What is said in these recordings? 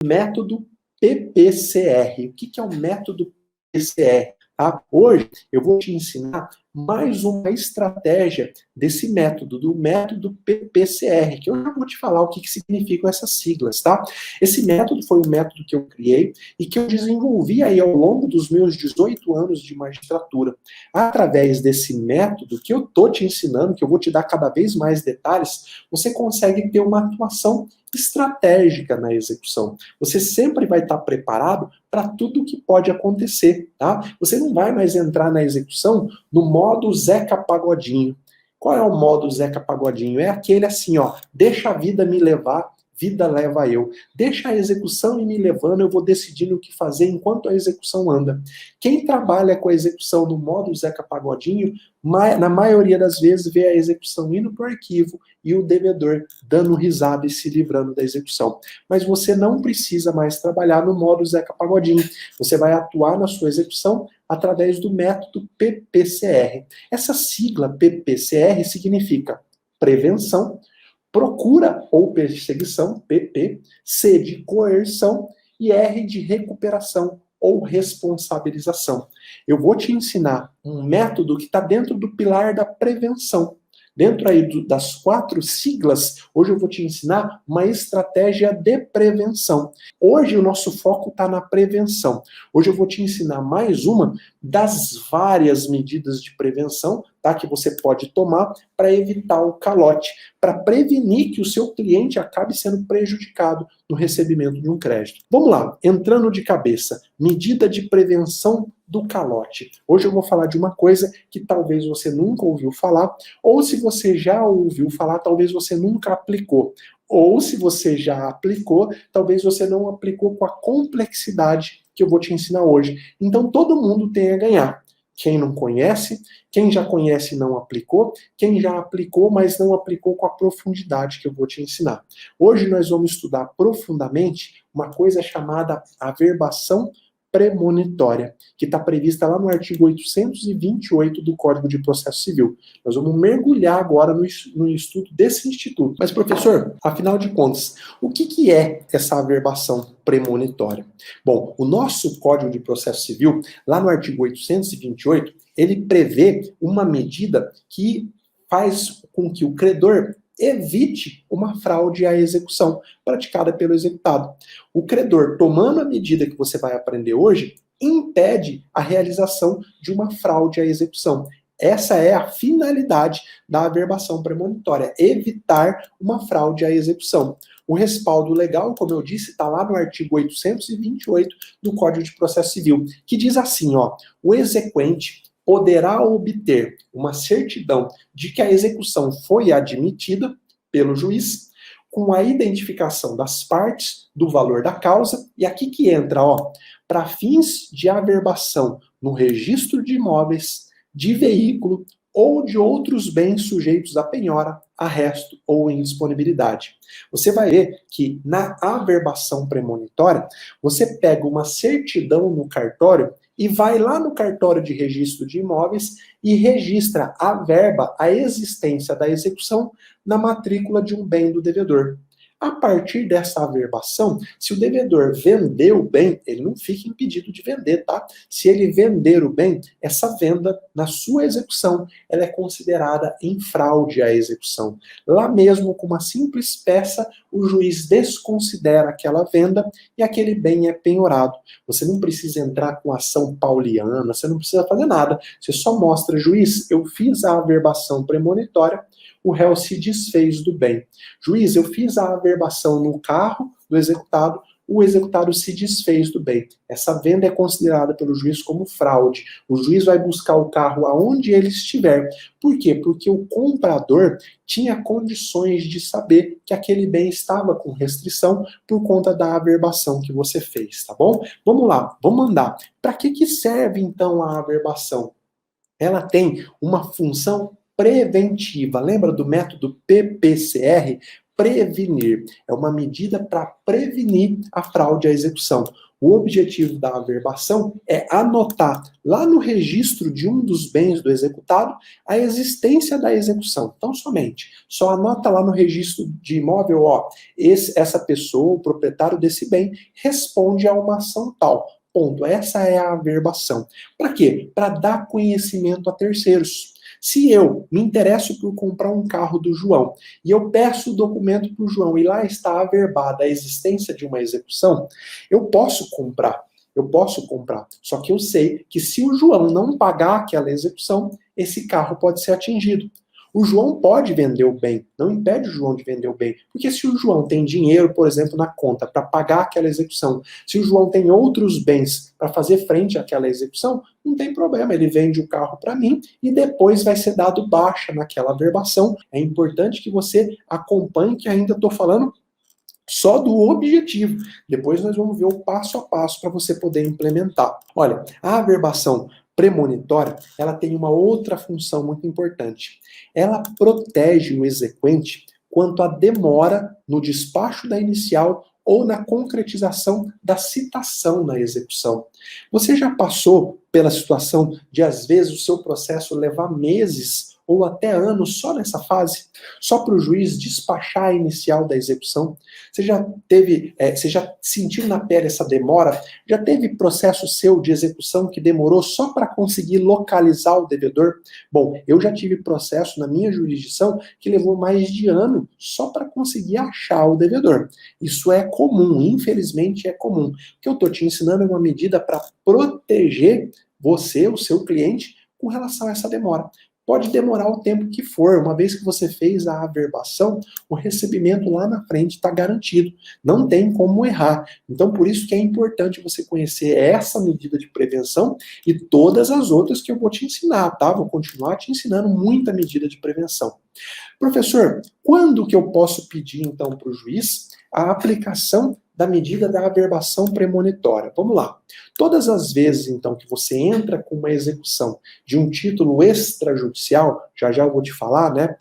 método PPCR. O que é o método PPCR? Tá? Hoje eu vou te ensinar mais uma estratégia desse método, do método PPCR, que eu já vou te falar o que significam essas siglas, tá? Esse método foi um método que eu criei e que eu desenvolvi aí ao longo dos meus 18 anos de magistratura. Através desse método que eu tô te ensinando, que eu vou te dar cada vez mais detalhes, você consegue ter uma atuação estratégica na execução. Você sempre vai estar preparado para tudo que pode acontecer, tá? Você não vai mais entrar na execução no modo Zeca Pagodinho. Qual é o modo Zeca Pagodinho? É aquele assim, ó, deixa a vida me levar, vida leva eu. Deixa a execução ir me levando, eu vou decidindo o que fazer enquanto a execução anda. Quem trabalha com a execução no modo Zeca Pagodinho, na maioria das vezes vê a execução indo para o arquivo e o devedor dando risada e se livrando da execução. Mas você não precisa mais trabalhar no modo Zeca Pagodinho. Você vai atuar na sua execução através do método PPCR. Essa sigla PPCR significa prevenção, procura ou perseguição, PP, C de coerção e R de recuperação ou responsabilização. Eu vou te ensinar um método que está dentro do pilar da prevenção. Dentro aí das 4 siglas, hoje eu vou te ensinar uma estratégia de prevenção. Hoje o nosso foco está na prevenção. Hoje eu vou te ensinar mais uma das várias medidas de prevenção, tá, que você pode tomar para evitar o calote, para prevenir que o seu cliente acabe sendo prejudicado no recebimento de um crédito. Vamos lá, entrando de cabeça, medida de prevenção do calote. Hoje eu vou falar de uma coisa que talvez você nunca ouviu falar, ou se você já ouviu falar, talvez você nunca aplicou. Ou se você já aplicou, talvez você não aplicou com a complexidade que eu vou te ensinar hoje. Então todo mundo tem a ganhar. Quem não conhece, quem já conhece e não aplicou, quem já aplicou, mas não aplicou com a profundidade que eu vou te ensinar. Hoje nós vamos estudar profundamente uma coisa chamada averbação premonitória, que está prevista lá no artigo 828 do Código de Processo Civil. Nós vamos mergulhar agora no estudo desse instituto. Mas, professor, afinal de contas, o que é essa averbação premonitória? Bom, o nosso Código de Processo Civil, lá no artigo 828, ele prevê uma medida que faz com que o credor evite uma fraude à execução praticada pelo executado. O credor, tomando a medida que você vai aprender hoje, impede a realização de uma fraude à execução. Essa é a finalidade da averbação premonitória, evitar uma fraude à execução. O respaldo legal, como eu disse, está lá no artigo 828 do Código de Processo Civil, que diz assim, ó, o exequente poderá obter uma certidão de que a execução foi admitida pelo juiz, com a identificação das partes, do valor da causa, e aqui que entra, ó, para fins de averbação no registro de imóveis, de veículo ou de outros bens sujeitos a penhora, arresto ou indisponibilidade. Você vai ver que na averbação premonitória, você pega uma certidão no cartório e vai lá no cartório de registro de imóveis e registra a verba, a existência da execução na matrícula de um bem do devedor. A partir dessa averbação, se o devedor vender o bem, ele não fica impedido de vender, tá? Se ele vender o bem, essa venda, na sua execução, ela é considerada em fraude à execução. Lá mesmo, com uma simples peça, o juiz desconsidera aquela venda e aquele bem é penhorado. Você não precisa entrar com ação pauliana, você não precisa fazer nada. Você só mostra, juiz, eu fiz a averbação premonitória, o réu se desfez do bem. Juiz, eu fiz a averbação no carro do executado, o executado se desfez do bem. Essa venda é considerada pelo juiz como fraude. O juiz vai buscar o carro aonde ele estiver. Por quê? Porque o comprador tinha condições de saber que aquele bem estava com restrição por conta da averbação que você fez, tá bom? Vamos lá, vamos andar. Para que serve então a averbação? Ela tem uma função preventiva. Lembra do método PPCR? prevenir. É uma medida para prevenir a fraude à execução. O objetivo da averbação é anotar lá no registro de um dos bens do executado a existência da execução. Então, só anota lá no registro de imóvel, ó, essa pessoa, o proprietário desse bem, responde a uma ação tal. Ponto. Essa é a averbação. Para quê? Para dar conhecimento a terceiros. Se eu me interesso por comprar um carro do João e eu peço o documento para o João e lá está averbada a existência de uma execução, eu posso comprar. Só que eu sei que se o João não pagar aquela execução, esse carro pode ser atingido. O João pode vender o bem, não impede o João de vender o bem, porque se o João tem dinheiro, por exemplo, na conta para pagar aquela execução, se o João tem outros bens para fazer frente àquela execução, não tem problema, ele vende o carro para mim e depois vai ser dado baixa naquela averbação. É importante que você acompanhe, que ainda estou falando só do objetivo. Depois nós vamos ver o passo a passo para você poder implementar. Olha, a averbação premonitória, ela tem uma outra função muito importante. Ela protege o exequente quanto à demora no despacho da inicial ou na concretização da citação na execução. Você já passou pela situação de, às vezes, o seu processo levar meses ou até anos só nessa fase, só para o juiz despachar a inicial da execução? Você já sentiu na pele essa demora? Já teve processo seu de execução que demorou só para conseguir localizar o devedor? Bom, eu já tive processo na minha jurisdição que levou mais de ano só para conseguir achar o devedor. Isso é comum, infelizmente é comum. O que eu estou te ensinando é uma medida para proteger você, o seu cliente, com relação a essa demora. Pode demorar o tempo que for, uma vez que você fez a averbação, o recebimento lá na frente está garantido, não tem como errar. Então, por isso que é importante você conhecer essa medida de prevenção e todas as outras que eu vou te ensinar, tá? Vou continuar te ensinando muita medida de prevenção. Professor, quando que eu posso pedir, então, para o juiz a aplicação da medida da averbação premonitória? Vamos lá. Todas as vezes, então, que você entra com uma execução de um título extrajudicial, já eu vou te falar, né?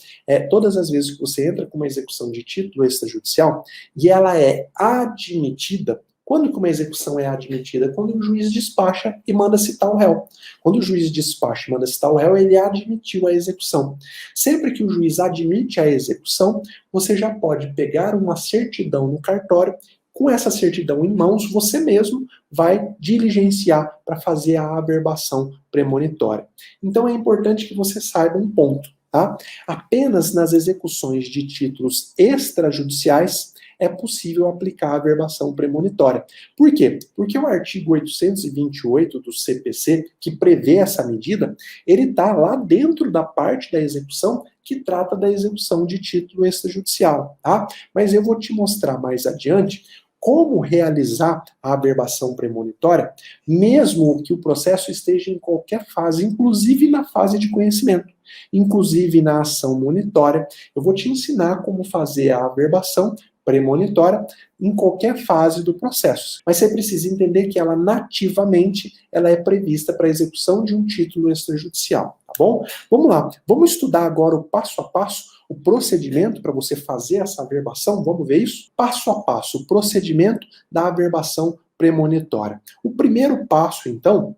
Todas as vezes que você entra com uma execução de título extrajudicial e ela é admitida. Quando que uma execução é admitida? Quando o juiz despacha e manda citar o réu. Quando o juiz despacha e manda citar o réu, ele admitiu a execução. Sempre que o juiz admite a execução, você já pode pegar uma certidão no cartório. Com essa certidão em mãos, você mesmo vai diligenciar para fazer a averbação premonitória. Então é importante que você saiba um ponto, tá? Apenas nas execuções de títulos extrajudiciais é possível aplicar a averbação premonitória. Por quê? Porque o artigo 828 do CPC, que prevê essa medida, ele está lá dentro da parte da execução que trata da execução de título extrajudicial, tá? Mas eu vou te mostrar mais adiante como realizar a averbação premonitória, mesmo que o processo esteja em qualquer fase, inclusive na fase de conhecimento, inclusive na ação monitória. Eu vou te ensinar como fazer a averbação premonitória em qualquer fase do processo. Mas você precisa entender que ela nativamente ela é prevista para a execução de um título extrajudicial, tá bom? Vamos lá, vamos estudar agora o passo a passo, o procedimento para você fazer essa averbação. Vamos ver isso? Passo a passo, o procedimento da averbação premonitória. O primeiro passo, então,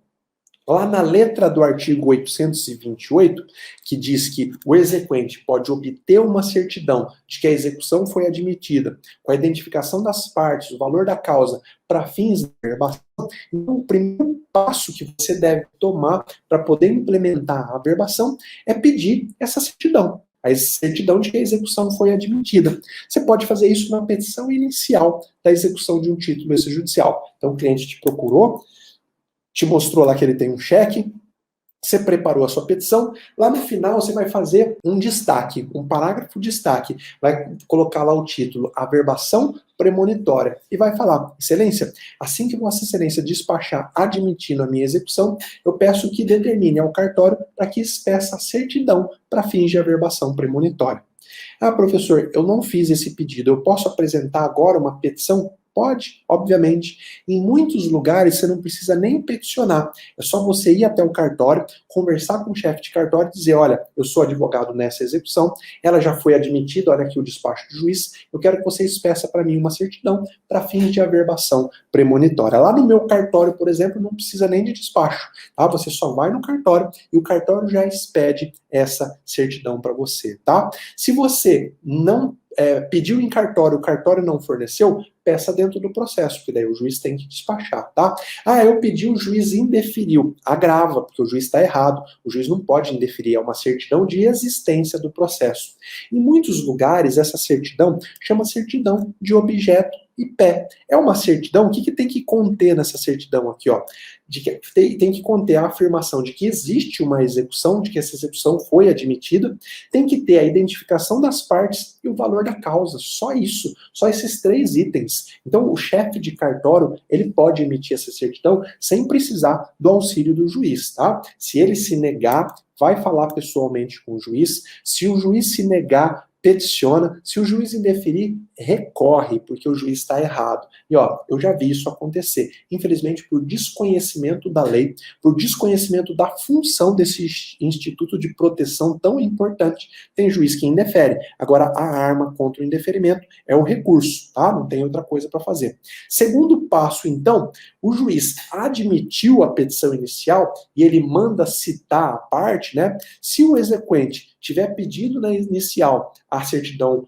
lá na letra do artigo 828, que diz que o exequente pode obter uma certidão de que a execução foi admitida, com a identificação das partes, o valor da causa, para fins da averbação, então o primeiro passo que você deve tomar para poder implementar a averbação é pedir essa certidão. A certidão de que a execução foi admitida. Você pode fazer isso na petição inicial da execução de um título extrajudicial. Então o cliente te procurou, te mostrou lá que ele tem um cheque, você preparou a sua petição, lá no final você vai fazer um destaque, um parágrafo destaque, vai colocar lá o título, averbação premonitória, e vai falar, excelência, assim que Vossa Excelência despachar admitindo a minha execução, eu peço que determine ao cartório para que expeça a certidão para fins de averbação premonitória. Ah, professor, eu não fiz esse pedido, eu posso apresentar agora uma petição? Pode, obviamente. Em muitos lugares você não precisa nem peticionar. É só você ir até o cartório, conversar com o chefe de cartório e dizer, olha, eu sou advogado nessa execução, ela já foi admitida, olha aqui o despacho do juiz, eu quero que vocês peçam para mim uma certidão para fins de averbação premonitória. Lá no meu cartório, por exemplo, não precisa nem de despacho, tá? Você só vai no cartório e o cartório já expede essa certidão para você, tá? Se você não pediu em cartório, o cartório não forneceu, peça dentro do processo, porque daí o juiz tem que despachar, tá? Ah, eu pedi, o juiz indeferiu. Agrava, porque o juiz está errado. O juiz não pode indeferir, é uma certidão de existência do processo. Em muitos lugares, essa certidão chama certidão de objeto e pé. É uma certidão, o que, que tem que conter nessa certidão aqui, ó? Tem que conter a afirmação de que existe uma execução, de que essa execução foi admitida, tem que ter a identificação das partes e o valor da causa, só isso, só esses 3 itens. Então, o chefe de cartório, ele pode emitir essa certidão sem precisar do auxílio do juiz, tá? Se ele se negar, vai falar pessoalmente com o juiz. Se o juiz se negar, peticiona. Se o juiz indeferir, recorre, porque o juiz está errado. E ó, eu já vi isso acontecer. Infelizmente, por desconhecimento da lei, por desconhecimento da função desse instituto de proteção tão importante, tem juiz que indefere. Agora, a arma contra o indeferimento é o recurso, tá? Não tem outra coisa para fazer. Segundo passo, então, o juiz admitiu a petição inicial e ele manda citar a parte, né? Se o exequente tiver pedido na inicial a certidão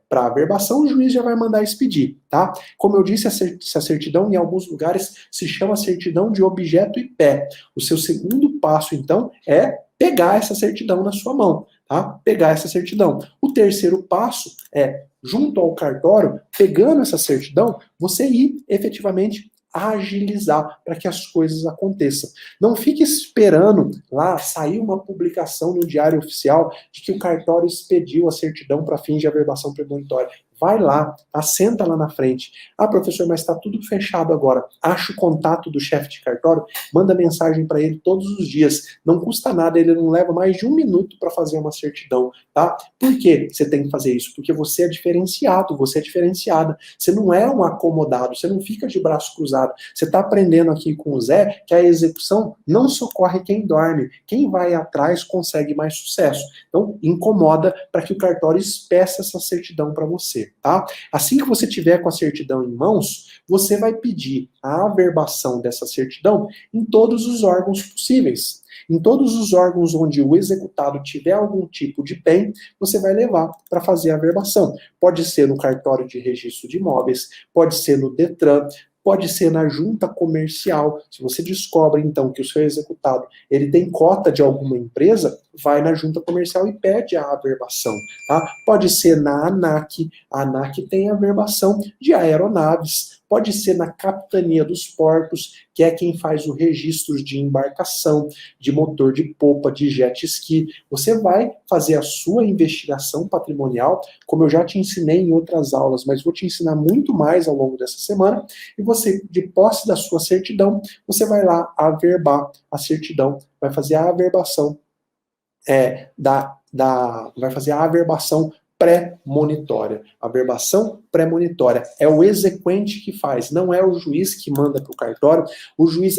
para averbação, o juiz já vai mandar expedir, tá? Como eu disse, essa certidão em alguns lugares se chama certidão de objeto e pé. O seu segundo passo, então, é pegar essa certidão na sua mão, tá? Pegar essa certidão. O terceiro passo é, junto ao cartório, pegando essa certidão, você ir efetivamente agilizar para que as coisas aconteçam. Não fique esperando lá sair uma publicação no Diário Oficial de que o cartório expediu a certidão para fins de averbação premonitória. Vai lá, assenta lá na frente. Ah, professor, mas está tudo fechado agora. Acha o contato do chefe de cartório, manda mensagem para ele todos os dias. Não custa nada, ele não leva mais de 1 minuto para fazer uma certidão, tá? Por que você tem que fazer isso? Porque você é diferenciado, você é diferenciada. Você não é um acomodado, você não fica de braço cruzado. Você está aprendendo aqui com o Zé que a execução não socorre quem dorme. Quem vai atrás consegue mais sucesso. Então, incomoda para que o cartório peça essa certidão para você. Tá? Assim que você tiver com a certidão em mãos, você vai pedir a averbação dessa certidão em todos os órgãos possíveis. Em todos os órgãos onde o executado tiver algum tipo de bem, você vai levar para fazer a averbação. Pode ser no cartório de registro de imóveis, pode ser no Detran, pode ser na junta comercial. Se você descobre, então, que o seu executado ele tem cota de alguma empresa, vai na junta comercial e pede a averbação. Tá? Pode ser na ANAC, a ANAC tem a averbação de aeronaves. Pode ser na Capitania dos Portos, que é quem faz o registro de embarcação, de motor de popa, de jet ski. Você vai fazer a sua investigação patrimonial, como eu já te ensinei em outras aulas, mas vou te ensinar muito mais ao longo dessa semana, e você, de posse da sua certidão, você vai lá averbar a certidão, vai fazer a averbação vai fazer a averbação pré-monitória. A averbação pré-monitória é o exequente que faz, não é o juiz que manda para o cartório. O juiz,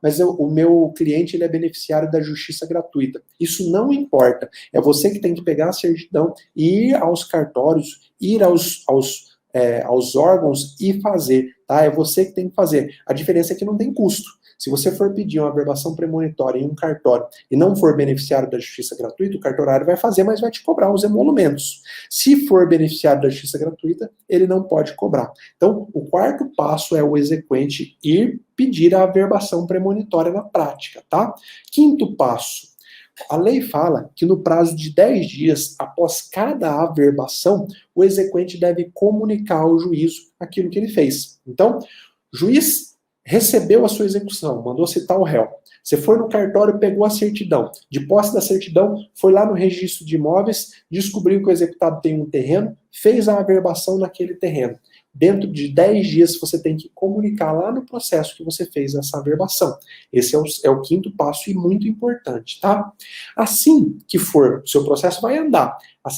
mas o meu cliente ele é beneficiário da justiça gratuita. Isso não importa. É você que tem que pegar a certidão e ir aos cartórios, ir aos órgãos e fazer, tá? É você que tem que fazer. A diferença é que não tem custo. Se você for pedir uma averbação premonitória em um cartório e não for beneficiário da justiça gratuita, o cartorário vai fazer, mas vai te cobrar os emolumentos. Se for beneficiário da justiça gratuita, ele não pode cobrar. Então, o quarto passo é o exequente ir pedir a averbação premonitória na prática, tá? Quinto passo. A lei fala que no prazo de 10 dias após cada averbação, o exequente deve comunicar ao juízo aquilo que ele fez. Então, juiz recebeu a sua execução, mandou citar o réu. Você foi no cartório, pegou a certidão. De posse da certidão, foi lá no registro de imóveis, descobriu que o executado tem um terreno, fez a averbação naquele terreno. dentro de 10 dias você tem que comunicar lá no processo que você fez essa averbação. Esse é o quinto passo e muito importante, tá? Assim que for, o seu processo vai andar.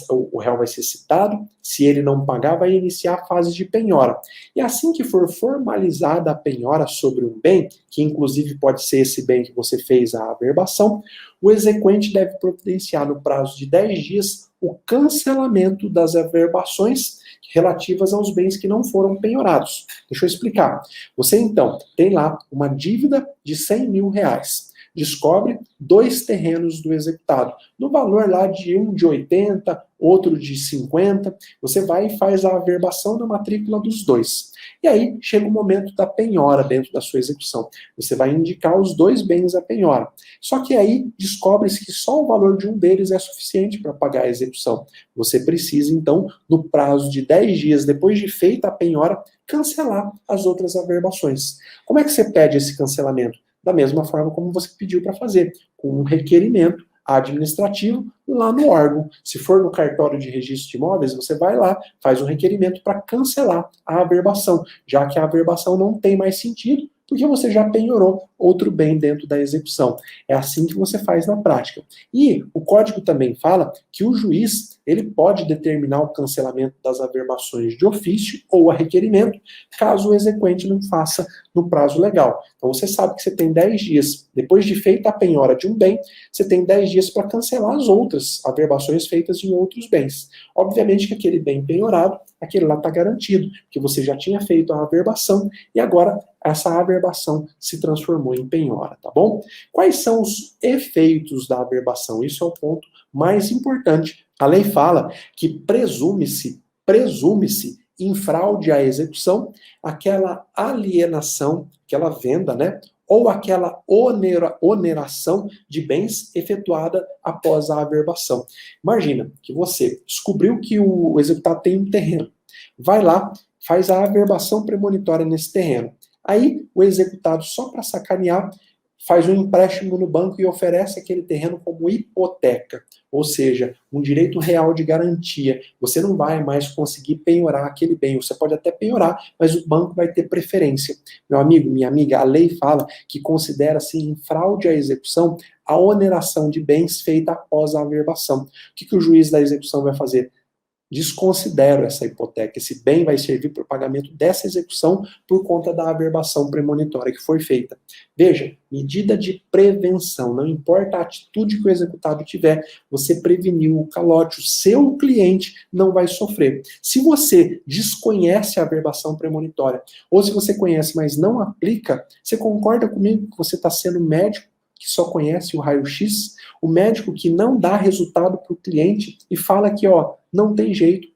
O réu vai ser citado, se ele não pagar, vai iniciar a fase de penhora. E assim que for formalizada a penhora sobre um bem, que inclusive pode ser esse bem que você fez a averbação, o exequente deve providenciar no prazo de 10 dias o cancelamento das averbações relativas aos bens que não foram penhorados. Deixa eu explicar. Você, então, tem lá uma dívida de 100 mil reais. Descobre 2 terrenos do executado, no valor lá de um de 80, outro de 50, você vai e faz a averbação na matrícula dos 2. E aí chega o momento da penhora dentro da sua execução. Você vai indicar os 2 bens à penhora. Só que aí descobre-se que só o valor de um deles é suficiente para pagar a execução. Você precisa, então, no prazo de 10 dias depois de feita a penhora, cancelar as outras averbações. Como é que você pede esse cancelamento? Da mesma forma como você pediu para fazer, com um requerimento administrativo lá no órgão. Se for no cartório de registro de imóveis, você vai lá, faz um requerimento para cancelar a averbação, já que a averbação não tem mais sentido, porque você já penhorou outro bem dentro da execução. É assim que você faz na prática. E o código também fala que o juiz ele pode determinar o cancelamento das averbações de ofício ou a requerimento, caso o exequente não faça no prazo legal. Então você sabe que você tem 10 dias, depois de feita a penhora de um bem, você tem 10 dias para cancelar as outras averbações feitas em outros bens. Obviamente que aquele bem penhorado, aquele lá está garantido, que você já tinha feito a averbação e agora essa averbação se transformou em penhora, tá bom? Quais são os efeitos da averbação? Isso é o ponto mais importante. A lei fala que presume-se em fraude à execução aquela alienação, aquela venda, né? Ou aquela oneração de bens efetuada após a averbação. Imagina que você descobriu que o executado tem um terreno. Vai lá, faz a averbação premonitória nesse terreno. Aí o executado, só para sacanear, faz um empréstimo no banco e oferece aquele terreno como hipoteca, ou seja, um direito real de garantia. Você não vai mais conseguir penhorar aquele bem, você pode até penhorar, mas o banco vai ter preferência. Meu amigo, minha amiga, a lei fala que considera-se em fraude à execução a oneração de bens feita após a averbação. O que o juiz da execução vai fazer? Desconsidero essa hipoteca. Esse bem vai servir para o pagamento dessa execução por conta da averbação premonitória que foi feita. Veja, medida de prevenção. Não importa a atitude que o executado tiver, você preveniu o calote. O seu cliente não vai sofrer. Se você desconhece a averbação premonitória, ou se você conhece, mas não aplica, você concorda comigo que você está sendo médico que só conhece o raio-x, o médico que não dá resultado para o cliente e fala que, ó, não tem jeito,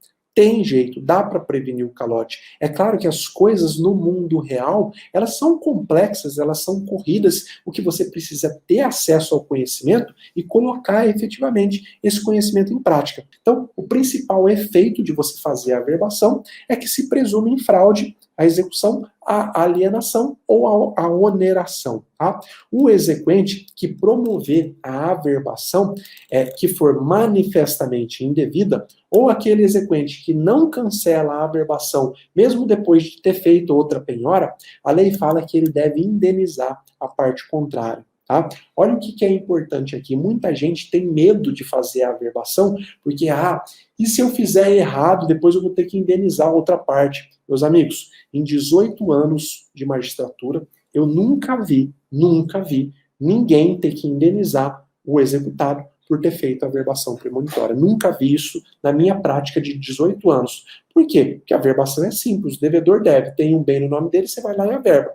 dá para prevenir o calote. É claro que as coisas no mundo real, elas são complexas, elas são corridas, o que você precisa é ter acesso ao conhecimento e colocar efetivamente esse conhecimento em prática. Então, o principal efeito de você fazer a averbação é que se presume em fraude a execução, a alienação ou a oneração. Tá? O exequente que promover a averbação, que for manifestamente indevida, ou aquele exequente que não cancela a averbação, mesmo depois de ter feito outra penhora, a lei fala que ele deve indenizar a parte contrária. Tá? Olha o que é importante aqui. Muita gente tem medo de fazer a averbação, porque, e se eu fizer errado, depois eu vou ter que indenizar a outra parte. Meus amigos, em 18 anos de magistratura, eu nunca vi ninguém ter que indenizar o executado por ter feito a averbação premonitória. Nunca vi isso na minha prática de 18 anos. Por quê? Porque a averbação é simples, o devedor deve, tem um bem no nome dele, você vai lá e averba.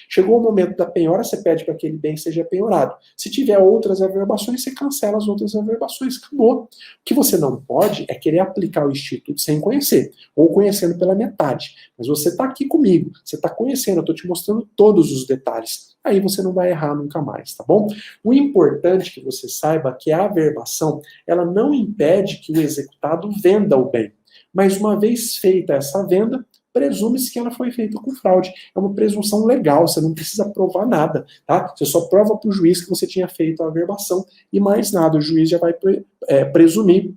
Chegou o momento da penhora, você pede para que aquele bem seja penhorado. Se tiver outras averbações, você cancela as outras averbações, acabou. O que você não pode é querer aplicar o instituto sem conhecer, ou conhecendo pela metade. Mas você está aqui comigo, você está conhecendo, eu estou te mostrando todos os detalhes. Aí você não vai errar nunca mais, tá bom? O importante é que você saiba que a averbação, ela não impede que o executado venda o bem. Mas uma vez feita essa venda, presume-se que ela foi feita com fraude. É uma presunção legal, você não precisa provar nada, tá? Você só prova para o juiz que você tinha feito a averbação e mais nada. O juiz já vai presumir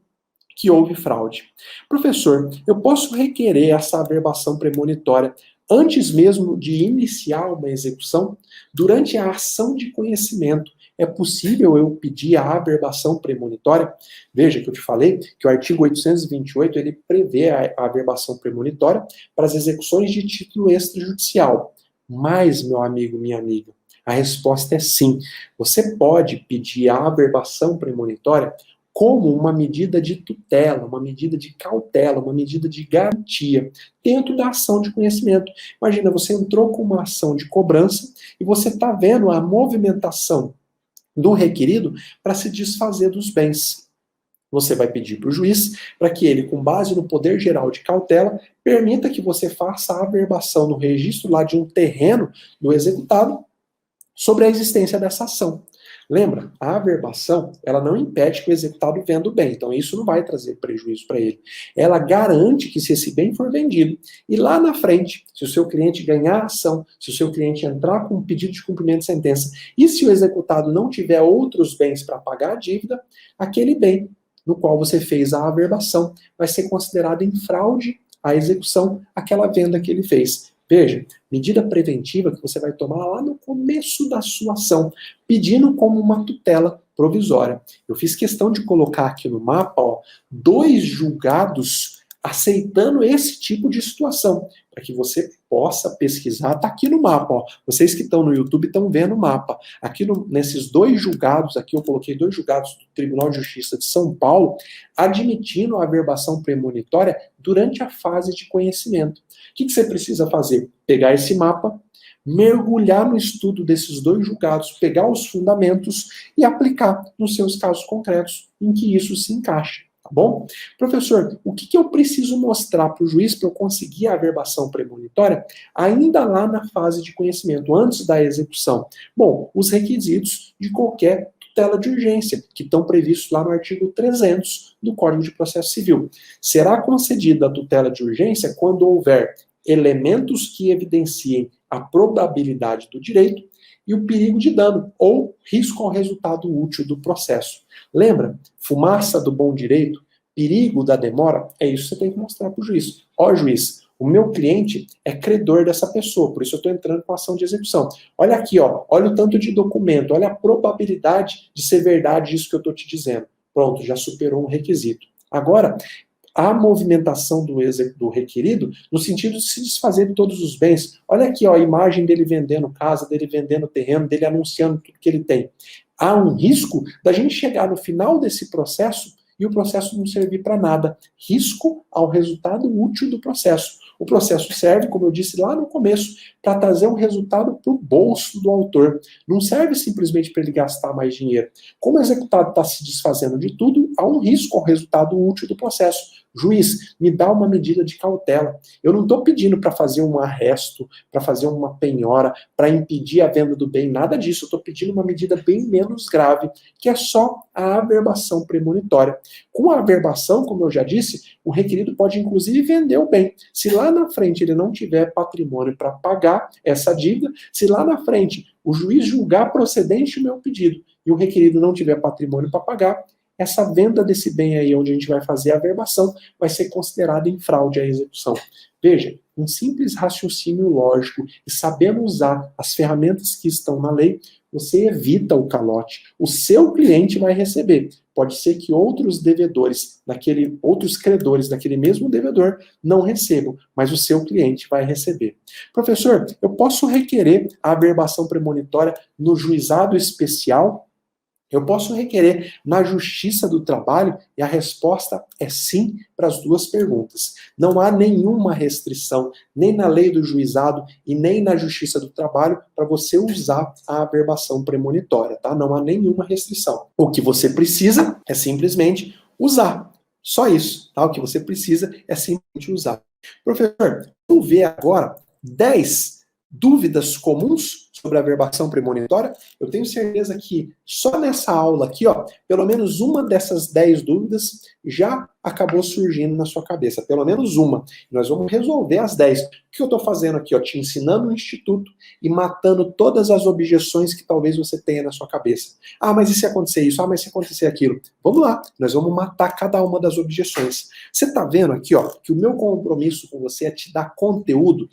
que houve fraude. Professor, eu posso requerer essa averbação premonitória antes mesmo de iniciar uma execução? Durante a ação de conhecimento, é possível eu pedir a averbação premonitória? Veja que eu te falei que o artigo 828 ele prevê a averbação premonitória para as execuções de título extrajudicial. Mas, meu amigo, minha amiga, a resposta é sim. Você pode pedir a averbação premonitória como uma medida de tutela, uma medida de cautela, uma medida de garantia dentro da ação de conhecimento. Imagina, você entrou com uma ação de cobrança e você está vendo a movimentação do requerido para se desfazer dos bens. Você vai pedir para o juiz para que ele, com base no poder geral de cautela, permita que você faça a averbação no registro lá de um terreno do executado sobre a existência dessa ação. Lembra, a averbação, ela não impede que o executado venda o bem, então isso não vai trazer prejuízo para ele. Ela garante que se esse bem for vendido, e lá na frente, se o seu cliente ganhar a ação, se o seu cliente entrar com um pedido de cumprimento de sentença, e se o executado não tiver outros bens para pagar a dívida, aquele bem no qual você fez a averbação vai ser considerado em fraude à execução aquela venda que ele fez. Veja, medida preventiva que você vai tomar lá no começo da sua ação, pedindo como uma tutela provisória. Eu fiz questão de colocar aqui no mapa, 2 julgados aceitando esse tipo de situação, para que você possa pesquisar. Está aqui no mapa, vocês que estão no YouTube estão vendo o mapa. Aqui nesses 2 julgados, aqui eu coloquei 2 julgados do Tribunal de Justiça de São Paulo, admitindo a averbação premonitória durante a fase de conhecimento. O que você precisa fazer? Pegar esse mapa, mergulhar no estudo desses 2 julgados, pegar os fundamentos e aplicar nos seus casos concretos em que isso se encaixa. Tá bom? Professor, o que eu preciso mostrar para o juiz para eu conseguir a averbação premonitória ainda lá na fase de conhecimento, antes da execução? Bom, os requisitos de qualquer tutela de urgência, que estão previstos lá no artigo 300 do Código de Processo Civil. Será concedida a tutela de urgência quando houver elementos que evidenciem a probabilidade do direito e o perigo de dano ou risco ao resultado útil do processo. Lembra? Fumaça do bom direito, perigo da demora, é isso que você tem que mostrar para o juiz. Ó, juiz, o meu cliente é credor dessa pessoa, por isso eu estou entrando com ação de execução. Olha aqui, olha o tanto de documento, olha a probabilidade de ser verdade isso que eu estou te dizendo. Pronto, já superou um requisito. Agora, a movimentação do requerido, no sentido de se desfazer de todos os bens. Olha aqui, a imagem dele vendendo casa, dele vendendo terreno, dele anunciando tudo que ele tem. Há um risco da gente chegar no final desse processo e o processo não servir para nada. Risco ao resultado útil do processo. O processo serve, como eu disse lá no começo, para trazer um resultado para o bolso do autor. Não serve simplesmente para ele gastar mais dinheiro. Como o executado está se desfazendo de tudo, há um risco ao resultado útil do processo. Juiz, me dá uma medida de cautela. Eu não estou pedindo para fazer um arresto, para fazer uma penhora, para impedir a venda do bem, nada disso. Eu estou pedindo uma medida bem menos grave, que é só a averbação premonitória. Com a averbação, como eu já disse, o requerido pode inclusive vender o bem. Se lá na frente ele não tiver patrimônio para pagar essa dívida, se lá na frente o juiz julgar procedente o meu pedido e o requerido não tiver patrimônio para pagar, essa venda desse bem aí, onde a gente vai fazer a averbação, vai ser considerada em fraude à execução. Veja, um simples raciocínio lógico e sabendo usar as ferramentas que estão na lei, você evita o calote. O seu cliente vai receber. Pode ser que outros devedores, outros credores daquele mesmo devedor não recebam, mas o seu cliente vai receber. Professor, eu posso requerer a averbação premonitória no juizado especial? Eu posso requerer na Justiça do Trabalho? E a resposta é sim para as 2 perguntas. Não há nenhuma restrição, nem na lei do juizado e nem na Justiça do Trabalho, para você usar a averbação premonitória, tá? Não há nenhuma restrição. O que você precisa é simplesmente usar. Só isso, tá? O que você precisa é simplesmente usar. Professor, vamos ver agora 10 dúvidas comuns sobre a averbação premonitória. Eu tenho certeza que só nessa aula aqui, pelo menos uma dessas 10 dúvidas já acabou surgindo na sua cabeça, pelo menos uma. Nós vamos resolver as 10. O que eu estou fazendo aqui? Ó, te ensinando o instituto e matando todas as objeções que talvez você tenha na sua cabeça. Ah, mas e se acontecer isso? Ah, mas se acontecer aquilo? Vamos lá, nós vamos matar cada uma das objeções. Você está vendo aqui, ó, que o meu compromisso com você é te dar conteúdo,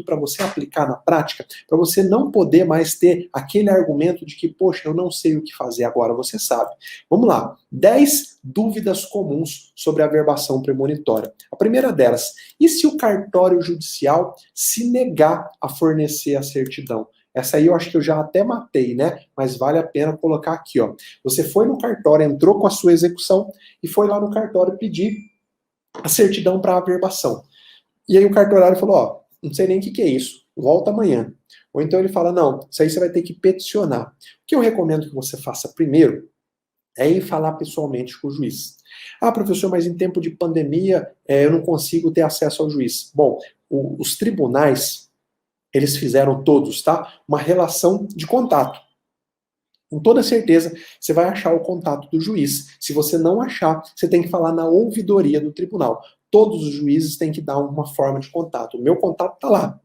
para você aplicar na prática, para você não poder mais ter aquele argumento de que, poxa, eu não sei o que fazer agora, você sabe. Vamos lá, 10 dúvidas comuns sobre a averbação premonitória. A primeira delas, e se o cartório judicial se negar a fornecer a certidão? Essa aí eu acho que eu já até matei, né? Mas vale a pena colocar aqui, ó. Você foi no cartório, entrou com a sua execução e foi lá no cartório pedir a certidão para averbação. E aí o cartorário falou, ó, não sei nem o que é isso, volta amanhã. Ou então ele fala, não, isso aí você vai ter que peticionar. O que eu recomendo que você faça primeiro é ir falar pessoalmente com o juiz. Ah, professor, mas em tempo de pandemia eu não consigo ter acesso ao juiz. Bom, os tribunais, eles fizeram todos, tá? Uma relação de contato. Com toda certeza, você vai achar o contato do juiz. Se você não achar, você tem que falar na ouvidoria do tribunal. Todos os juízes têm que dar uma forma de contato. O meu contato está lá,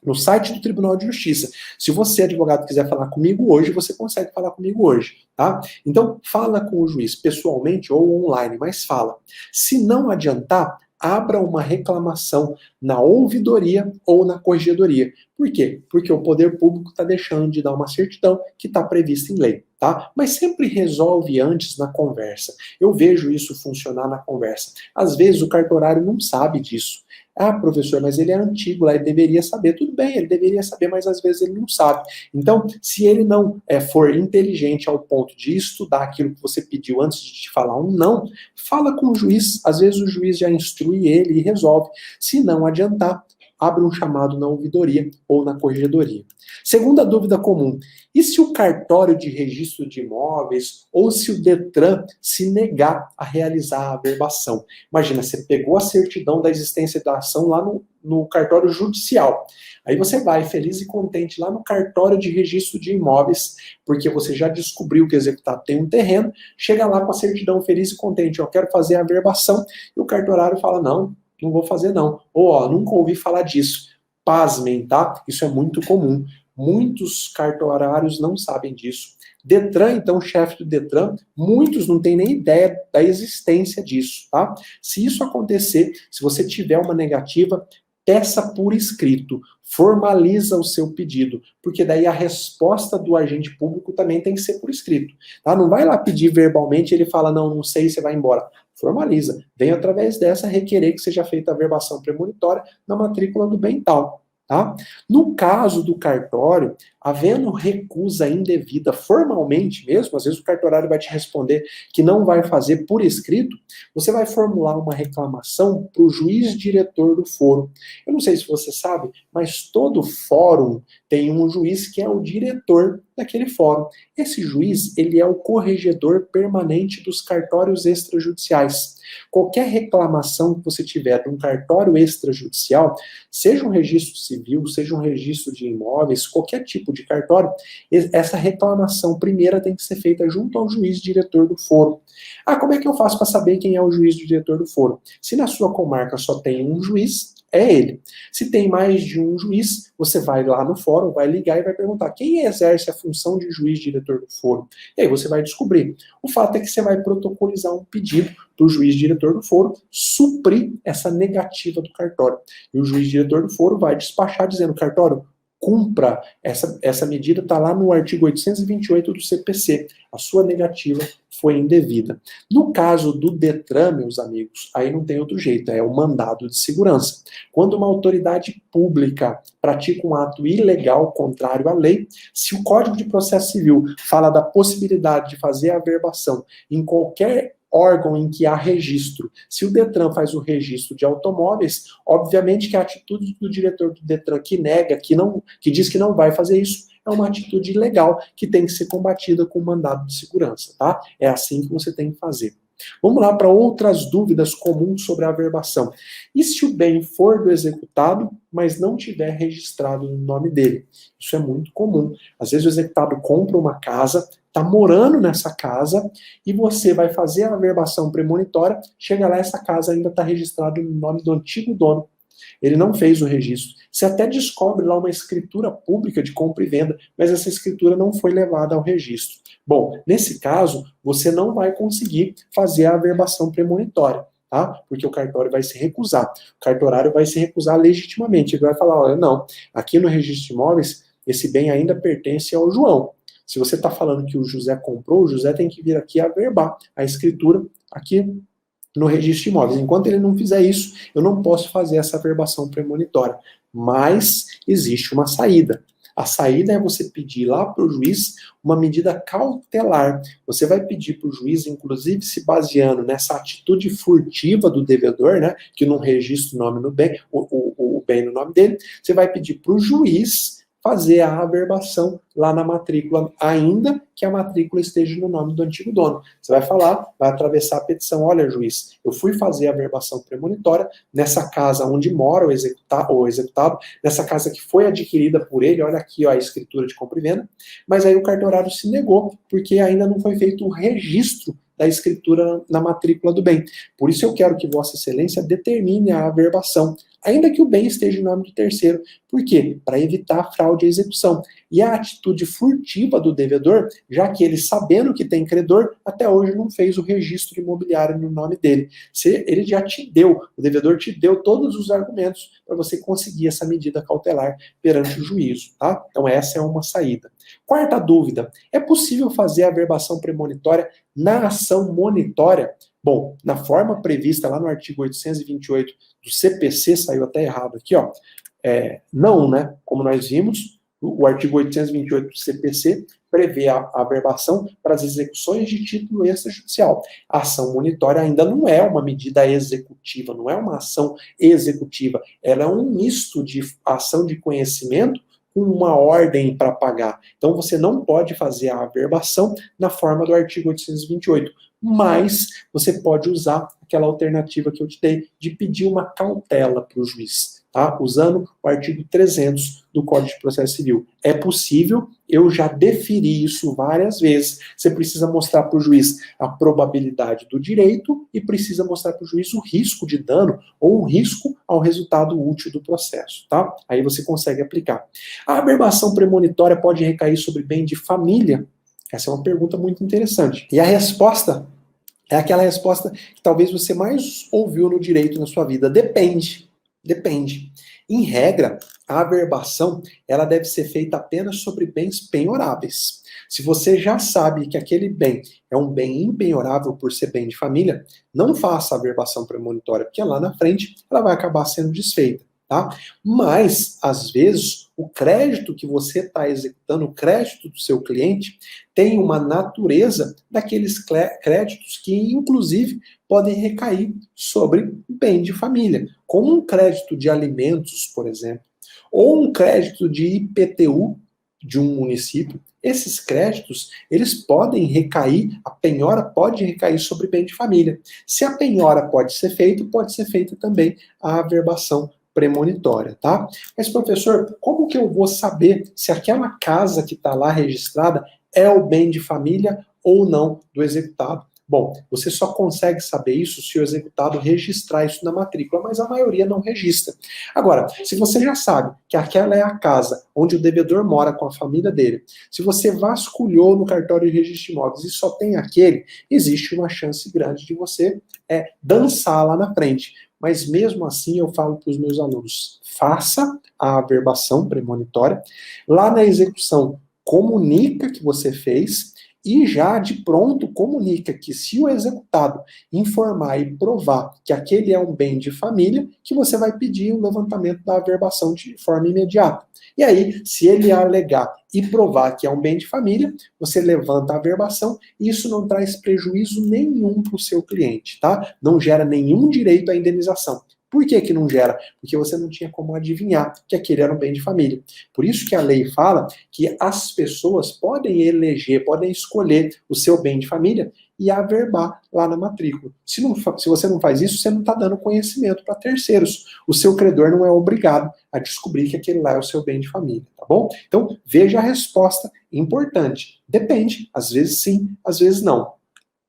no site do Tribunal de Justiça. Se você, advogado, quiser falar comigo hoje, você consegue falar comigo hoje, tá? Então, fala com o juiz pessoalmente ou online, mas fala. Se não adiantar, abra uma reclamação na ouvidoria ou na corregedoria. Por quê? Porque o poder público está deixando de dar uma certidão que está prevista em lei, tá? Mas sempre resolve antes na conversa. Eu vejo isso funcionar na conversa. Às vezes o cartorário não sabe disso. Ah, professor, mas ele é antigo lá, ele deveria saber. Tudo bem, ele deveria saber, mas às vezes ele não sabe. Então, se ele não for inteligente ao ponto de estudar aquilo que você pediu antes de te falar um não, fala com o juiz. Às vezes o juiz já instrui ele e resolve. Se não adiantar, abre um chamado na ouvidoria ou na corregedoria. Segunda dúvida comum, e se o cartório de registro de imóveis ou se o Detran se negar a realizar a averbação? Imagina, você pegou a certidão da existência da ação lá no cartório judicial. Aí você vai feliz e contente lá no cartório de registro de imóveis, porque você já descobriu que o executado tem um terreno, chega lá com a certidão feliz e contente, eu quero fazer a averbação, e o cartorário fala, não vou fazer não. Ou, ó, nunca ouvi falar disso. Pasmem, tá? Isso é muito comum. Muitos cartorários não sabem disso. Detran, então, o chefe do Detran, muitos não têm nem ideia da existência disso, tá? Se isso acontecer, se você tiver uma negativa, peça por escrito, formaliza o seu pedido, porque daí a resposta do agente público também tem que ser por escrito, tá? Não vai lá pedir verbalmente e ele fala, não sei, você vai embora. Formaliza. Vem através dessa requerer que seja feita a averbação premonitória na matrícula do bem tal. Tá? No caso do cartório, havendo recusa indevida formalmente mesmo, às vezes o cartorário vai te responder que não vai fazer por escrito, você vai formular uma reclamação para o juiz diretor do foro. Eu não sei se você sabe, mas todo fórum tem um juiz que é o diretor daquele fórum. Esse juiz, ele é o corregedor permanente dos cartórios extrajudiciais. Qualquer reclamação que você tiver de um cartório extrajudicial, seja um registro civil, seja um registro de imóveis, qualquer tipo de cartório, essa reclamação primeira tem que ser feita junto ao juiz diretor do foro. Ah, como é que eu faço para saber quem é o juiz diretor do foro? Se na sua comarca só tem um juiz, é ele. Se tem mais de um juiz, você vai lá no fórum, vai ligar e vai perguntar quem exerce a função de juiz diretor do fórum. E aí você vai descobrir. O fato é que você vai protocolizar um pedido para o juiz diretor do fórum suprir essa negativa do cartório. E o juiz diretor do fórum vai despachar dizendo, cartório, cumpra, essa medida está lá no artigo 828 do CPC. A sua negativa foi indevida. No caso do Detran, meus amigos, aí não tem outro jeito, é o mandado de segurança. Quando uma autoridade pública pratica um ato ilegal contrário à lei, se o Código de Processo Civil fala da possibilidade de fazer a averbação em qualquer órgão em que há registro. Se o Detran faz o registro de automóveis, obviamente que a atitude do diretor do Detran que nega, que diz que não vai fazer isso, é uma atitude ilegal que tem que ser combatida com mandado de segurança, tá? É assim que você tem que fazer. Vamos lá para outras dúvidas comuns sobre a averbação. E se o bem for do executado, mas não tiver registrado no nome dele? Isso é muito comum. Às vezes o executado compra uma casa, está morando nessa casa e você vai fazer a averbação premonitória, chega lá, essa casa ainda está registrada no nome do antigo dono. Ele não fez o registro. Você até descobre lá uma escritura pública de compra e venda, mas essa escritura não foi levada ao registro. Bom, nesse caso, você não vai conseguir fazer a averbação premonitória, tá? Porque o cartório vai se recusar. O cartorário vai se recusar legitimamente. Ele vai falar, olha, não, aqui no registro de imóveis, esse bem ainda pertence ao João. Se você está falando que o José comprou, o José tem que vir aqui averbar a escritura aqui no registro de imóveis. Enquanto ele não fizer isso, eu não posso fazer essa averbação premonitória. Mas existe uma saída. A saída é você pedir lá para o juiz uma medida cautelar. Você vai pedir para o juiz, inclusive se baseando nessa atitude furtiva do devedor, né, que não registra o nome no bem, o bem no nome dele, você vai pedir para o juiz fazer a averbação lá na matrícula, ainda que a matrícula esteja no nome do antigo dono. Você vai falar, vai atravessar a petição, olha, juiz, eu fui fazer a averbação premonitória nessa casa onde mora o executado, nessa casa que foi adquirida por ele, olha aqui ó, a escritura de compra e venda, mas aí o cartorário se negou, porque ainda não foi feito o registro da escritura na matrícula do bem. Por isso eu quero que Vossa Excelência determine a averbação, ainda que o bem esteja em nome do terceiro. Por quê? Para evitar fraude à execução. E a atitude furtiva do devedor, já que ele, sabendo que tem credor, até hoje não fez o registro imobiliário no nome dele. Ele já te deu, o devedor te deu todos os argumentos para você conseguir essa medida cautelar perante o juízo, tá? Então essa é uma saída. Quarta dúvida, é possível fazer a averbação premonitória na ação monitória? Bom, na forma prevista lá no artigo 828 do CPC, saiu até errado aqui, ó, não, né? Como nós vimos, o artigo 828 do CPC prevê a averbação para as execuções de título extrajudicial. A ação monitória ainda não é uma medida executiva, não é uma ação executiva, ela é um misto de ação de conhecimento com uma ordem para pagar. Então você não pode fazer a averbação na forma do artigo 828, mas você pode usar aquela alternativa que eu te dei de pedir uma cautela para o juiz, tá? Usando o artigo 300 do Código de Processo Civil. É possível, eu já deferi isso várias vezes. Você precisa mostrar para o juiz a probabilidade do direito e precisa mostrar para o juiz o risco de dano ou o risco ao resultado útil do processo, tá? Aí você consegue aplicar. A averbação premonitória pode recair sobre bem de família? Essa é uma pergunta muito interessante. E a resposta é aquela resposta que talvez você mais ouviu no direito na sua vida. Depende. Depende. Em regra, a averbação ela deve ser feita apenas sobre bens penhoráveis. Se você já sabe que aquele bem é um bem impenhorável por ser bem de família, não faça a averbação premonitória, porque lá na frente ela vai acabar sendo desfeita. Tá? Mas, às vezes, o crédito que você está executando, o crédito do seu cliente, tem uma natureza daqueles créditos que, inclusive, podem recair sobre bem de família, como um crédito de alimentos, por exemplo, ou um crédito de IPTU de um município. Esses créditos, eles podem recair, a penhora pode recair sobre bem de família. Se a penhora pode ser feita também a averbação premonitória, tá? Mas, professor, como que eu vou saber se aquela casa que está lá registrada é o bem de família ou não do executado? Bom, você só consegue saber isso se o executado registrar isso na matrícula, mas a maioria não registra. Agora, se você já sabe que aquela é a casa onde o devedor mora com a família dele, se você vasculhou no cartório de registro de imóveis e só tem aquele, existe uma chance grande de você dançar lá na frente. Mas mesmo assim eu falo para os meus alunos, faça a averbação premonitória, lá na execução comunica que você fez e já de pronto comunica que se o executado informar e provar que aquele é um bem de família, que você vai pedir o levantamento da averbação de forma imediata. E aí, se ele alegar e provar que é um bem de família, você levanta a averbação e isso não traz prejuízo nenhum para o seu cliente, tá? Não gera nenhum direito à indenização. Por que que não gera? Porque você não tinha como adivinhar que aquele era um bem de família. Por isso que a lei fala que as pessoas podem eleger, podem escolher o seu bem de família e averbar lá na matrícula. Se você não faz isso, você não está dando conhecimento para terceiros. O seu credor não é obrigado a descobrir que aquele lá é o seu bem de família, tá bom? Então, veja a resposta Importante. Depende. Às vezes sim, às vezes não.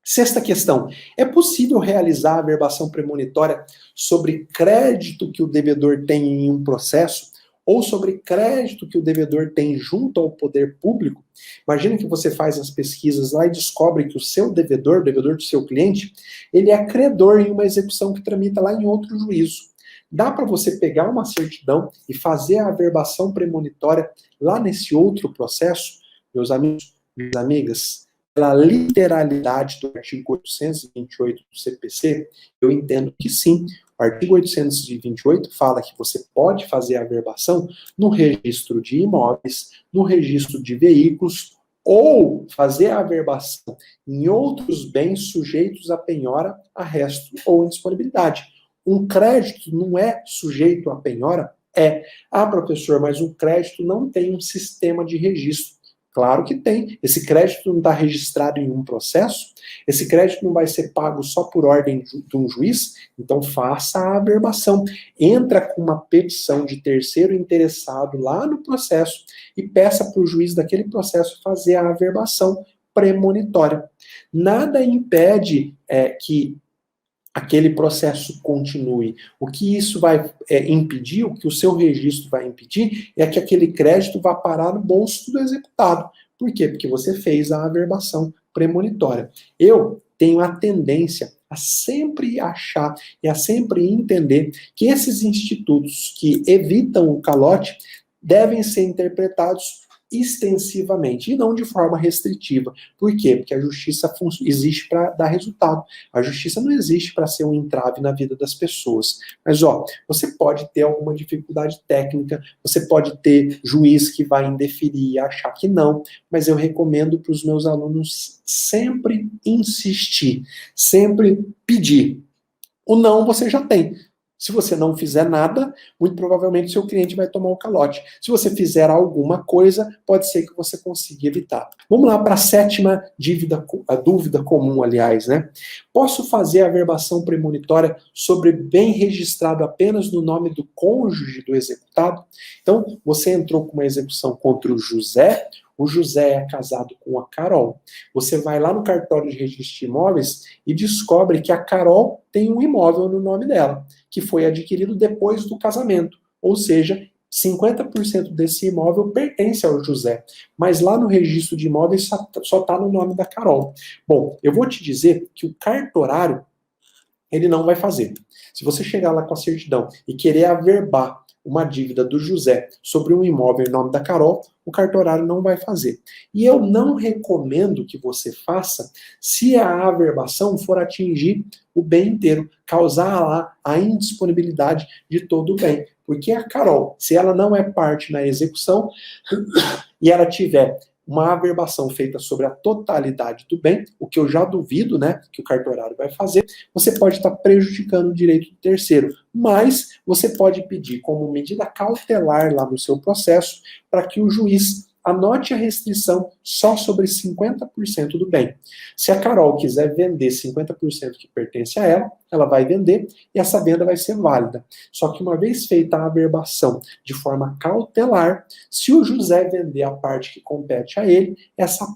Sexta questão. É possível realizar a averbação premonitória sobre crédito que o devedor tem em um processo ou sobre crédito que o devedor tem junto ao poder público? Imagina que você faz as pesquisas lá e descobre que o seu devedor, o devedor do seu cliente, ele é credor em uma execução que tramita lá em outro juízo. Dá para você pegar uma certidão e fazer a averbação premonitória lá nesse outro processo? Meus amigos, minhas amigas, pela literalidade do artigo 828 do CPC, eu entendo que sim. O artigo 828 fala que você pode fazer a averbação no registro de imóveis, no registro de veículos, ou fazer a averbação em outros bens sujeitos a penhora, arresto ou indisponibilidade. Um crédito não é sujeito a penhora? É. Ah, professor, mas um crédito não tem um sistema de registro. Claro que tem. Esse crédito não está registrado em um processo, esse crédito não vai ser pago só por ordem de um juiz, então faça a averbação. Entra com uma petição de terceiro interessado lá no processo e peça para o juiz daquele processo fazer a averbação premonitória. Nada impede que aquele processo continue. O que isso vai impedir, o que o seu registro vai impedir, é que aquele crédito vá parar no bolso do executado. Por quê? Porque você fez a averbação premonitória. Eu tenho a tendência a sempre achar e a sempre entender que esses institutos que evitam o calote devem ser interpretados extensivamente e não de forma restritiva. Por quê? Porque a justiça existe para dar resultado. A justiça não existe para ser um entrave na vida das pessoas. Mas, você pode ter alguma dificuldade técnica, você pode ter juiz que vai indeferir e achar que não, mas eu recomendo para os meus alunos sempre insistir, sempre pedir. O não você já tem. Se você não fizer nada, muito provavelmente seu cliente vai tomar o calote. Se você fizer alguma coisa, pode ser que você consiga evitar. Vamos lá para a sétima dúvida comum, aliás, né? Posso fazer a averbação premonitória sobre bem registrado apenas no nome do cônjuge do executado? Então, você entrou com uma execução contra o José é casado com a Carol. Você vai lá no cartório de registro de imóveis e descobre que a Carol tem um imóvel no nome dela, que foi adquirido depois do casamento. Ou seja, 50% desse imóvel pertence ao José. Mas lá no registro de imóveis só está no nome da Carol. Bom, eu vou te dizer que o cartorário, ele não vai fazer. Se você chegar lá com a certidão e querer averbar uma dívida do José sobre um imóvel em nome da Carol, o cartorário não vai fazer. E eu não recomendo que você faça se a averbação for atingir o bem inteiro, causar lá a indisponibilidade de todo o bem. Porque a Carol, se ela não é parte na execução e ela tiver uma averbação feita sobre a totalidade do bem, o que eu já duvido, né, que o cartorário vai fazer, você pode estar prejudicando o direito do terceiro, mas você pode pedir como medida cautelar lá no seu processo para que o juiz anote a restrição só sobre 50% do bem. Se a Carol quiser vender 50% que pertence a ela, ela vai vender e essa venda vai ser válida. Só que uma vez feita a averbação de forma cautelar, se o José vender a parte que compete a ele, essa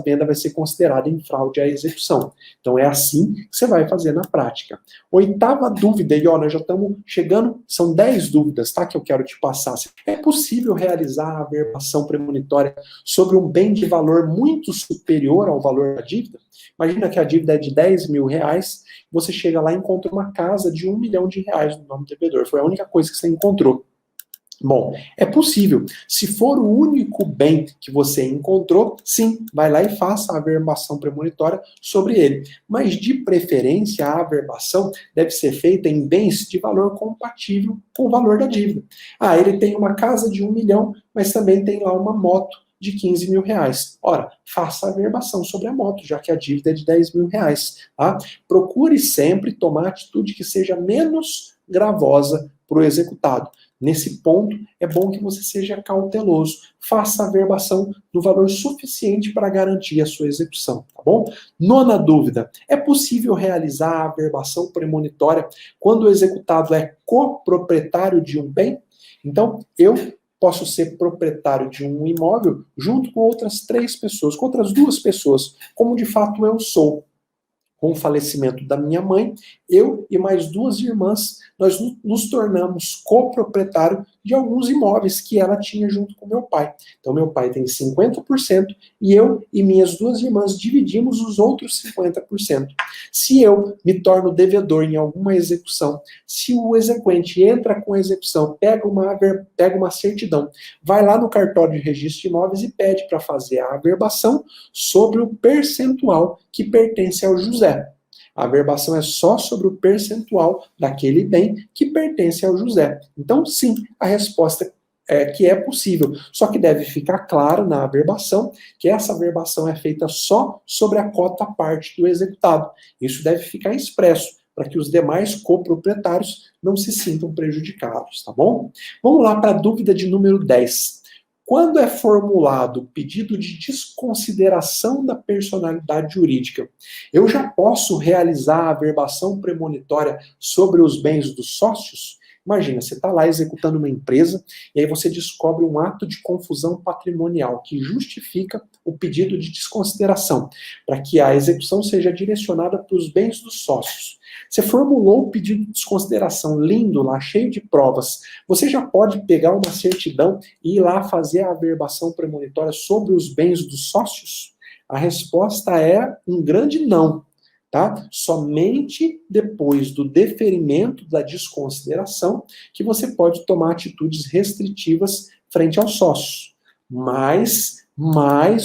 venda vai ser considerada em fraude à execução. Então é assim que você vai fazer na prática. Oitava dúvida, e nós já estamos chegando, são 10 dúvidas, tá, que eu quero te passar. É possível realizar a averbação premonitória sobre um bem de valor muito superior ao valor da dívida? Imagina que a dívida é de 10 mil reais, você chega lá e encontra uma casa de 1 milhão de reais no nome do devedor. Foi a única coisa que você encontrou. Bom, é possível. Se for o único bem que você encontrou, sim, vai lá e faça a averbação premonitória sobre ele. Mas, de preferência, a averbação deve ser feita em bens de valor compatível com o valor da dívida. Ah, ele tem uma casa de 1 milhão, mas também tem lá uma moto de 15 mil reais. Ora, faça a averbação sobre a moto, já que a dívida é de 10 mil reais. Tá? Procure sempre tomar a atitude que seja menos gravosa para o executado. Nesse ponto, é bom que você seja cauteloso. Faça a averbação no valor suficiente para garantir a sua execução, tá bom? Nona dúvida. É possível realizar a averbação premonitória quando o executado é coproprietário de um bem? Então, eu posso ser proprietário de um imóvel junto com outras 3 pessoas, com outras 2 pessoas, como de fato eu sou. Com o falecimento da minha mãe, eu e mais 2 irmãs, nós nos tornamos coproprietário de alguns imóveis que ela tinha junto com meu pai. Então, meu pai tem 50% e eu e minhas 2 irmãs dividimos os outros 50%. Se eu me torno devedor em alguma execução, se o exequente entra com a execução, pega uma certidão, vai lá no cartório de registro de imóveis e pede para fazer a averbação sobre o percentual que pertence ao José. A averbação é só sobre o percentual daquele bem que pertence ao José. Então, sim, a resposta é que é possível. Só que deve ficar claro na averbação que essa averbação é feita só sobre a cota parte do executado. Isso deve ficar expresso para que os demais coproprietários não se sintam prejudicados, tá bom? Vamos lá para a dúvida de número 10. Quando é formulado o pedido de desconsideração da personalidade jurídica, eu já posso realizar a averbação premonitória sobre os bens dos sócios? Imagina, você está lá executando uma empresa e aí você descobre um ato de confusão patrimonial que justifica o pedido de desconsideração, para que a execução seja direcionada para os bens dos sócios. Você formulou o pedido de desconsideração lindo lá, cheio de provas. Você já pode pegar uma certidão e ir lá fazer a averbação premonitória sobre os bens dos sócios? A resposta é um grande não. Tá? Somente depois do deferimento da desconsideração que você pode tomar atitudes restritivas frente aos sócios. Mas,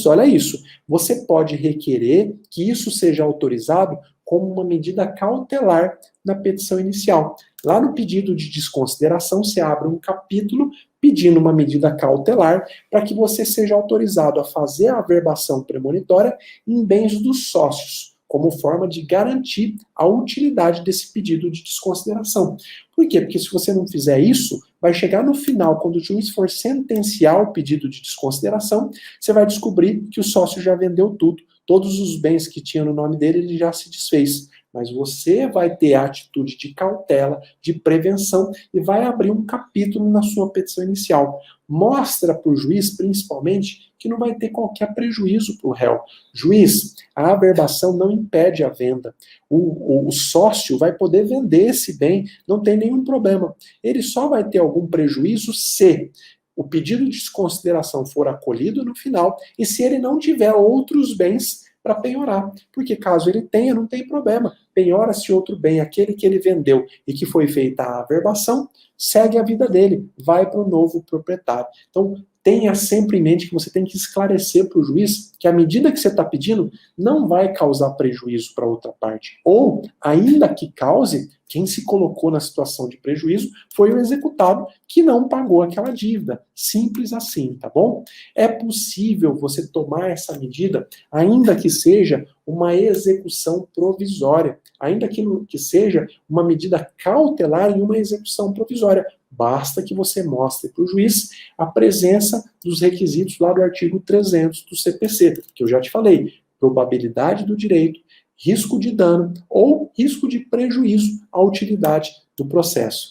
olha isso, você pode requerer que isso seja autorizado como uma medida cautelar na petição inicial. Lá no pedido de desconsideração, você abre um capítulo pedindo uma medida cautelar para que você seja autorizado a fazer a averbação premonitória em bens dos sócios, como forma de garantir a utilidade desse pedido de desconsideração. Por quê? Porque se você não fizer isso, vai chegar no final, quando o juiz for sentenciar o pedido de desconsideração, você vai descobrir que o sócio já vendeu tudo. Todos os bens que tinha no nome dele, ele já se desfez. Mas você vai ter a atitude de cautela, de prevenção, e vai abrir um capítulo na sua petição inicial. Mostra para o juiz, principalmente, que não vai ter qualquer prejuízo para o réu. Juiz, a averbação não impede a venda. O sócio vai poder vender esse bem, não tem nenhum problema. Ele só vai ter algum prejuízo se o pedido de desconsideração for acolhido no final e se ele não tiver outros bens para penhorar. Porque caso ele tenha, não tem problema. Penhora-se outro bem, aquele que ele vendeu e que foi feita a averbação, segue a vida dele, vai para o novo proprietário. Então, tenha sempre em mente que você tem que esclarecer para o juiz que a medida que você está pedindo não vai causar prejuízo para outra parte. Ou, ainda que cause, quem se colocou na situação de prejuízo foi o executado que não pagou aquela dívida. Simples assim, tá bom? É possível você tomar essa medida, ainda que seja uma execução provisória, ainda que seja uma medida cautelar em uma execução provisória. Basta que você mostre para o juiz a presença dos requisitos lá do artigo 300 do CPC, que eu já te falei, probabilidade do direito, risco de dano ou risco de prejuízo à utilidade do processo.